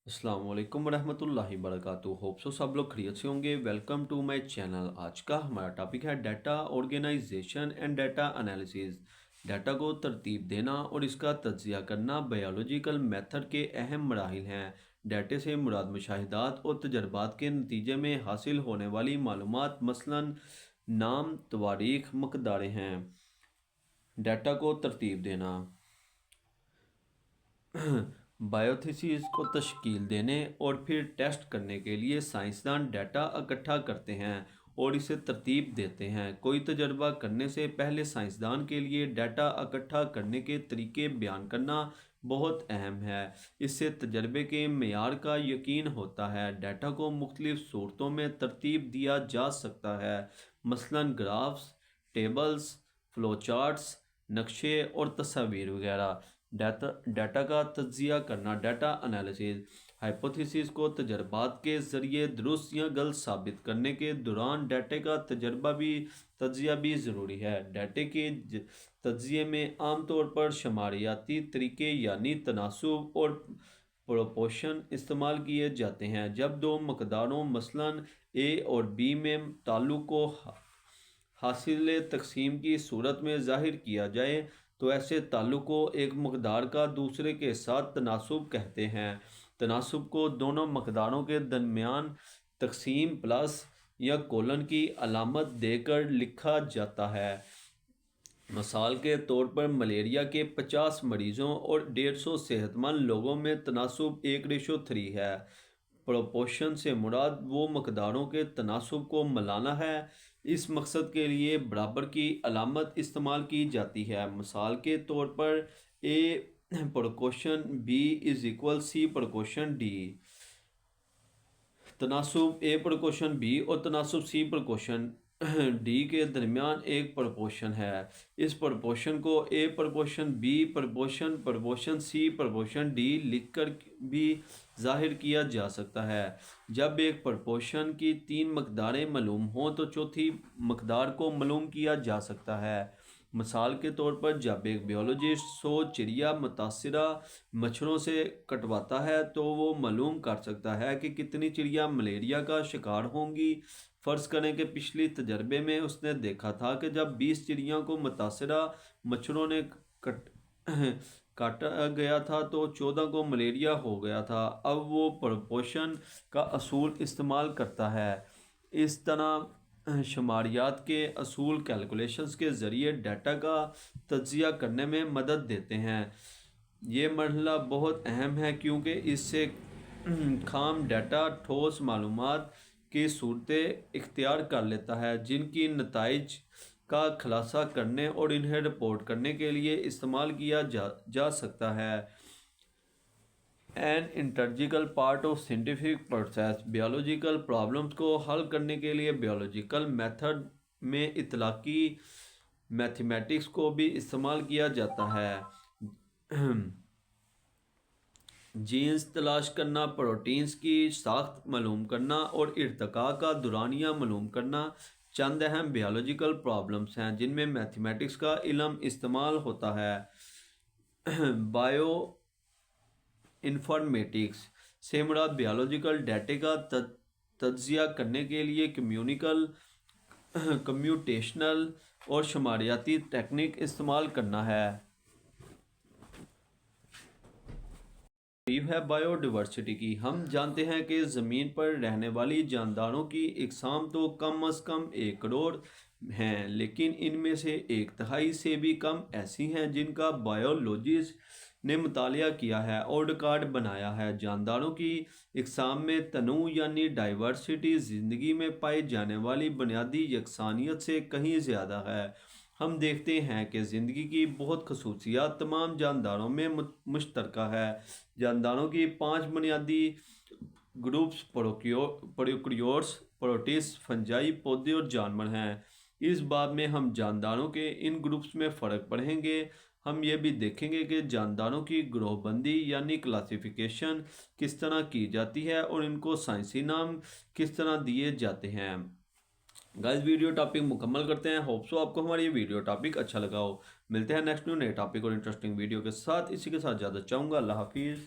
अस्सलाम वालेकुम वरहमतुल्लाहि वबरकातुहू। होप सो सब लोग खैरियत से होंगे। Welcome to my channel. आज का हमारा टॉपिक है data organisation and data analysis. Data को तरतीब देना और इसका तज्जिया करना बायोलॉजिकल मेथड के अहम मराहिल हैं। डाटे से मुराद मुशाहिदात और तजर्बात के नतीजे में हासिल होने वाली मालूमात मसलन नाम, तवारीख, मकदारें हैं। डाटा को तरतीब देना बायोथीसिस को तश्कील देने और फिर टेस्ट करने के लिए साइंसदान डाटा इकट्ठा करते हैं और इसे तरतीब देते हैं। कोई तजर्बा करने से पहले साइंसदान के लिए डाटा इकट्ठा करने के तरीके बयान करना बहुत अहम है। इससे तजर्बे के मेयार का यकीन होता है। डाटा को मुख्तलिफ सूरतों में तरतीब दिया जा सकता है, मसलन ग्राफ्स, टेबल्स, फ्लो चार्ट्स, नक्शे और तस्वीर वगैरह। डाटा का तज्जिया करना, डाटा एनालिसिस, हाइपोथेसिस को तजर्बात के ज़रिए दुरुस्त या गलत साबित करने के दौरान डाटे का तज्जिया भी ज़रूरी है। डाटे के तज्जिए में आमतौर पर शुमारियाती तरीके यानी तनासुब और प्रोपोर्शन इस्तेमाल किए जाते हैं। जब दो मकदारों मसलन ए और बी में ताल्लुक़ को हासिल तकसीम की सूरत में ज़ाहिर किया जाए तो ऐसे ताल्लुक़ को एक मकदार का दूसरे के साथ तनासुब कहते हैं। तनासुब को दोनों मकदारों के दरमियान तकसीम प्लस या कोलन की अलामत देकर लिखा जाता है। मिसाल के तौर पर मलेरिया के 50 मरीज़ों और 150 सेहतमंद लोगों में तनासुब 1:3 है। प्रोपोर्शन से मुराद वो मकदारों के तनासुब को मिलाना है। इस मकसद के लिए बराबर की अलामत इस्तेमाल की जाती है। मिसाल के तौर पर A proportion B is equal C proportion D. तनासुब ए प्रोपोर्शन बी और तनासुब सी प्रोपोर्शन डी के दरमियान एक प्रोपोर्शन है। इस प्रोपोर्शन को ए प्रोपोर्शन बी प्रोपोर्शन सी प्रोपोर्शन डी लिखकर भी ज़ाहिर किया जा सकता है। जब एक प्रोपोर्शन की 3 मकदारें मालूम हों तो चौथी मकदार को मालूम किया जा सकता है। मिसाल के तौर पर जब एक बायोलॉजिस्ट 100 चिड़िया मुतासिरा मच्छरों से कटवाता है तो वो मालूम कर सकता है कि कितनी चिड़िया मलेरिया का शिकार होंगी। फ़र्ज़ करें कि पिछली तजर्बे में उसने देखा था कि जब 20 चिड़ियों को मुतासिरा मच्छरों ने काटा गया था तो 14 को मलेरिया हो गया था। अब वो प्रोपोर्शन का असूल इस्तेमाल करता है। इस तरह शुमारियात के असूल कैलकुलेशंस के ज़रिए डाटा का तज्जिया करने में मदद देते हैं। ये मरहला बहुत अहम है क्योंकि इससे खाम डाटा ठोस मालूमात की सूरतें इख्तियार कर लेता है जिनकी नताइज का खुलासा करने और इन्हें रिपोर्ट करने के लिए इस्तेमाल किया जा सकता है। An integral part of scientific process, biological problems को हल करने के लिए बायोलॉजिकल मेथड में इतलाकी मैथमेटिक्स को भी इस्तेमाल किया जाता है। जीन्स तलाश करना, प्रोटीन्स की साख्त मालूम करना और इर्तिका का दुरानिया मालूम करना चंद अहम बायोलॉजिकल प्रॉब्लम्स हैं जिनमें मैथमेटिक्स का इल्म इस्तेमाल होता है। बायो इन्फॉर्मेटिक्स से मुराद बायोलॉजिकल डाटे का तज्जिया करने के लिए कम्प्यूटेशनल और शुमारियाती टेक्निक इस्तेमाल करना है। है बायोडाइवर्सिटी की। हम जानते हैं कि ज़मीन पर रहने वाली जानदारों की इकसाम तो कम अज़ कम 1 करोड़ हैं, लेकिन इनमें से 1/3 से भी कम ऐसी हैं जिनका बायोलॉजिस्ट ने मुतालिया किया है और रिकॉर्ड बनाया है। जानदारों की इकसाम में तनू यानी डाइवर्सिटी ज़िंदगी में पाई जाने वाली बुनियादी यकसानियत से कहीं ज़्यादा है। हम देखते हैं कि ज़िंदगी की बहुत खसूसियात तमाम जानदारों में मुश्तरका है। जानदारों की 5 बुनियादी ग्रुप्स प्रोकैरियोट्स, प्रोटिस्ट, फंजाई, पौधे और जानवर हैं। इस बाब में हम जानदारों के इन ग्रुप्स में फ़र्क पढ़ेंगे। हम ये भी देखेंगे कि जानदारों की ग्रोहबंदी यानी क्लासिफिकेशन किस तरह की जाती है और इनको साइंसी नाम किस तरह दिए जाते हैं। गाइस, वीडियो टॉपिक मुकम्मल करते हैं। होप सो आपको हमारी ये वीडियो टॉपिक अच्छा लगा हो। मिलते हैं नेक्स्ट न्यू नए टॉपिक और इंटरेस्टिंग वीडियो के साथ। इसी के साथ ज़्यादा चाहूँगा। अल्लाह हाफिज़।